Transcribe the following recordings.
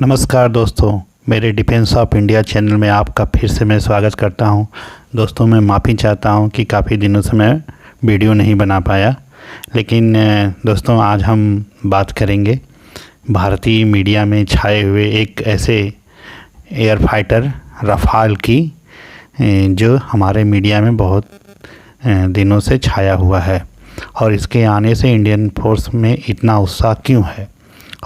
नमस्कार दोस्तों, मेरे डिफेंस ऑफ इंडिया चैनल में आपका फिर से मैं स्वागत करता हूं। दोस्तों, मैं माफ़ी चाहता हूं कि काफ़ी दिनों से मैं वीडियो नहीं बना पाया, लेकिन दोस्तों आज हम बात करेंगे भारतीय मीडिया में छाए हुए एक ऐसे एयर फाइटर रफ़ाल की, जो हमारे मीडिया में बहुत दिनों से छाया हुआ है। और इसके आने से इंडियन फोर्स में इतना उत्साह क्यों है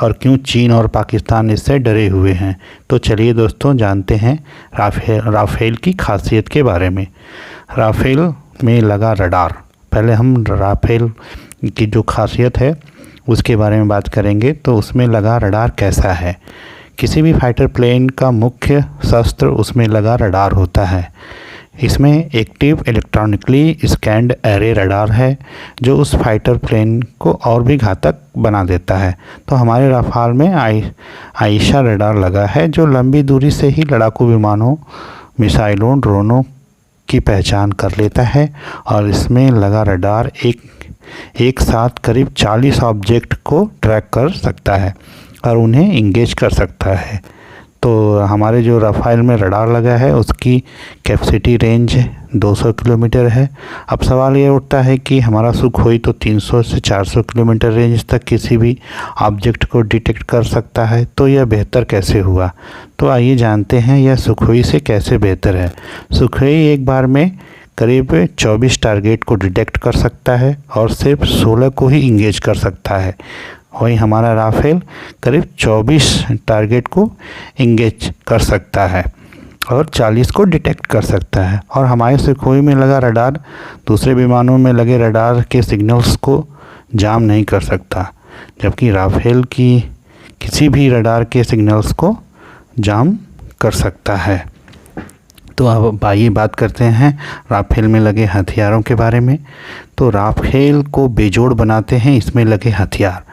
और क्यों चीन और पाकिस्तान इससे डरे हुए हैं। तो चलिए दोस्तों जानते हैं राफेल की खासियत के बारे में। राफेल में लगा रडार। पहले हम राफेल की जो खासियत है उसके बारे में बात करेंगे। तो उसमें लगा रडार कैसा है। किसी भी फाइटर प्लेन का मुख्य शस्त्र उसमें लगा रडार होता है। इसमें active electronically scanned array radar है जो उस फाइटर प्लेन को और भी घातक बना देता है। तो हमारे रफ़ाल में आयशा रडार लगा है जो लंबी दूरी से ही लड़ाकू विमानों, मिसाइलों, ड्रोनों की पहचान कर लेता है। और इसमें लगा रडार एक साथ करीब 40 ऑब्जेक्ट को ट्रैक कर सकता है और उन्हें इंगेज कर सकता है। तो हमारे जो रफ़ाल में रडार लगा है उसकी कैपेसिटी रेंज 200 किलोमीटर है। अब सवाल ये उठता है कि हमारा सुखोई तो 300 से 400 किलोमीटर रेंज तक किसी भी ऑब्जेक्ट को डिटेक्ट कर सकता है, तो यह बेहतर कैसे हुआ। तो आइए जानते हैं यह सुखोई से कैसे बेहतर है। सुखोई एक बार में करीब 24 टारगेट को डिटेक्ट कर सकता है और सिर्फ 16 को ही इंगेज कर सकता है। वहीं हमारा राफेल करीब 24 टारगेट को इंगेज कर सकता है और 40 को डिटेक्ट कर सकता है। और हमारे सुखोई में लगा रडार दूसरे विमानों में लगे रडार के सिग्नल्स को जाम नहीं कर सकता, जबकि राफेल की किसी भी रडार के सिग्नल्स को जाम कर सकता है। तो अब आइए बात करते हैं राफेल में लगे हथियारों के बारे में। तो राफेल को बेजोड़ बनाते हैं इसमें लगे हथियार।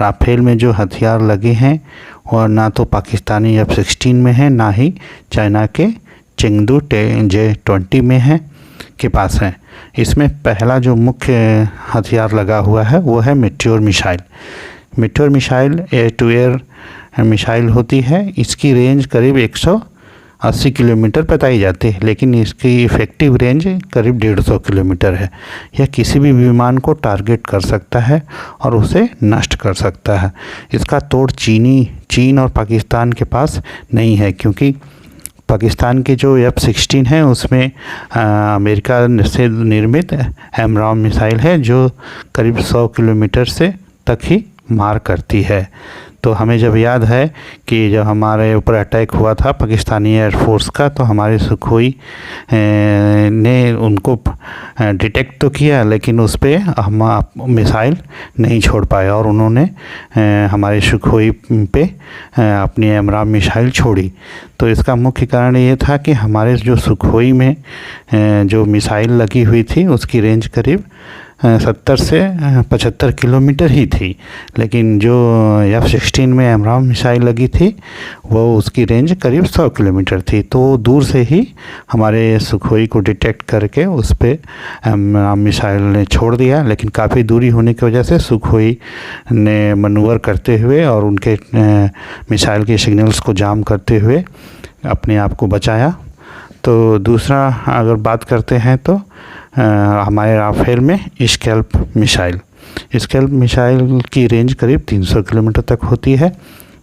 राफेल में जो हथियार लगे हैं और ना तो पाकिस्तानी F-16 में है, ना ही चाइना के चेंगडू J-20 में है के पास है। इसमें पहला जो मुख्य हथियार लगा हुआ है वो है Meteor missile. Meteor missile air to air missile होती है। इसकी रेंज करीब 180 किलोमीटर बताई जाती है, लेकिन इसकी इफ़ेक्टिव रेंज करीब 150 किलोमीटर है। यह किसी भी विमान को टारगेट कर सकता है और उसे नष्ट कर सकता है। इसका तोड़ चीन और पाकिस्तान के पास नहीं है, क्योंकि पाकिस्तान के जो F-16 है उसमें अमेरिका से निर्मित एमराम मिसाइल है जो करीब 100 किलोमीटर से तक ही मार करती है। तो हमें जब याद है कि जब हमारे ऊपर अटैक हुआ था पाकिस्तानी एयरफोर्स का, तो हमारे सुखोई ने उनको डिटेक्ट तो किया, लेकिन उस पर हम मिसाइल नहीं छोड़ पाए और उन्होंने हमारे सुखोई पे अपनी एमराम मिसाइल छोड़ी। तो इसका मुख्य कारण ये था कि हमारे जो सुखोई में जो मिसाइल लगी हुई थी उसकी रेंज करीब 70 से 75 किलोमीटर ही थी, लेकिन जो F-16 में एमराम मिसाइल लगी थी वो उसकी रेंज करीब 100 किलोमीटर थी। तो दूर से ही हमारे सुखोई को डिटेक्ट करके उस पर एमराम मिसाइल ने छोड़ दिया, लेकिन काफ़ी दूरी होने की वजह से सुखोई ने मनूवर करते हुए और उनके मिसाइल के सिग्नल्स को जाम करते हुए अपने आप को बचाया। तो दूसरा अगर बात करते हैं तो हमारे राफेल में स्कैल्प मिसाइल की रेंज करीब 300 किलोमीटर तक होती है।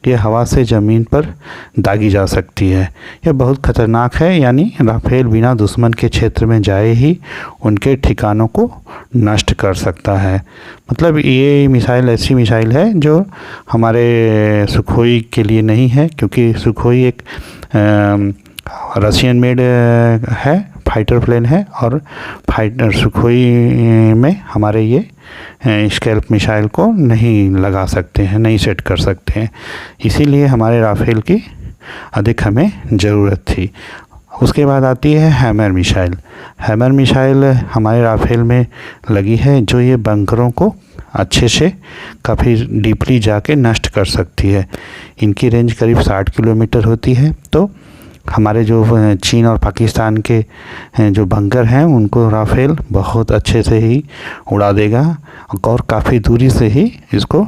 यह हवा से ज़मीन पर दागी जा सकती है। यह बहुत ख़तरनाक है, यानी राफेल बिना दुश्मन के क्षेत्र में जाए ही उनके ठिकानों को नष्ट कर सकता है। मतलब ये मिसाइल ऐसी मिसाइल है जो हमारे सुखोई के लिए नहीं है, क्योंकि सुखोई एक रशियन मेड है, फाइटर प्लेन है, और फाइटर सुखोई में हमारे ये स्कैल्प मिसाइल को नहीं लगा सकते हैं, नहीं सेट कर सकते हैं। इसीलिए हमारे राफेल की अधिक हमें ज़रूरत थी। उसके बाद आती है हैमर मिसाइल। हैमर मिसाइल हमारे राफेल में लगी है जो ये बंकरों को अच्छे से काफ़ी डीपली जाके नष्ट कर सकती है। इनकी रेंज करीब 60 किलोमीटर होती है। तो हमारे जो चीन और पाकिस्तान के जो बंकर हैं उनको राफेल बहुत अच्छे से ही उड़ा देगा और काफ़ी दूरी से ही इसको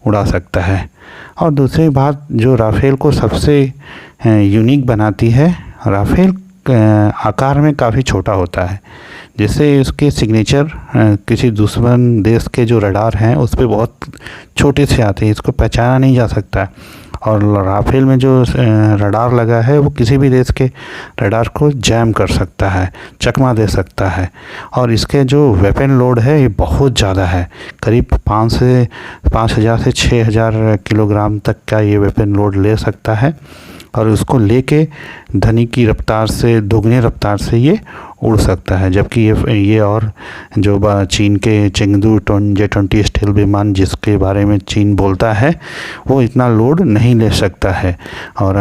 उड़ा सकता है। और दूसरी बात जो राफ़ेल को सबसे यूनिक बनाती है, राफ़ेल आकार में काफ़ी छोटा होता है, जिससे उसके सिग्नेचर किसी दुश्मन देश के जो रडार हैं उस पे बहुत छोटे से आते हैं, इसको पहचाना नहीं जा सकता। और राफ़ेल में जो रडार लगा है वो किसी भी देश के रडार को जैम कर सकता है, चकमा दे सकता है। और इसके जो वेपन लोड है ये बहुत ज़्यादा है, करीब 5,000 से 6,000 किलोग्राम तक का ये वेपन लोड ले सकता है। और उसको लेके ध्वनि की रफ्तार से दोगुनी रफ्तार से ये उड़ सकता है। जबकि ये और जो चीन के चेंगडू J-20 स्टील विमान जिसके बारे में चीन बोलता है वो इतना लोड नहीं ले सकता है। और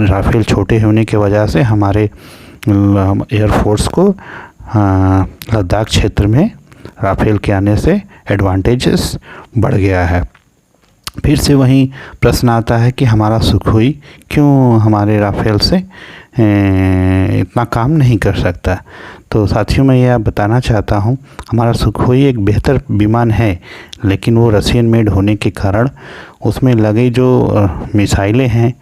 राफ़ेल छोटे होने की वजह से हमारे एयरफोर्स को लद्दाख क्षेत्र में राफ़ेल के आने से एडवांटेजेस बढ़ गया है। फिर से वही प्रश्न आता है कि हमारा सुखोई क्यों हमारे राफ़ेल से इतना काम नहीं कर सकता। तो साथियों मैं यह बताना चाहता हूँ, हमारा सुखोई एक बेहतर विमान है, लेकिन वो रशियन मेड होने के कारण उसमें लगे जो मिसाइलें हैं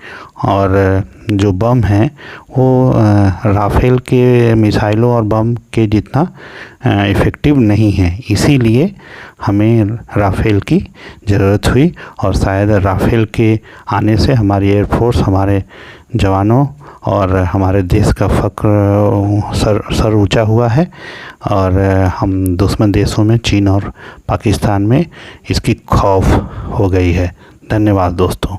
और जो बम हैं वो राफ़ेल के मिसाइलों और बम के जितना इफ़ेक्टिव नहीं है। इसीलिए हमें राफ़ेल की ज़रूरत हुई और शायद राफ़ेल के आने से हमारी एयरफोर्स, हमारे जवानों और हमारे देश का फ़ख्र सर ऊंचा हुआ है। और हम दुश्मन देशों में, चीन और पाकिस्तान में इसकी खौफ हो गई है। धन्यवाद दोस्तों।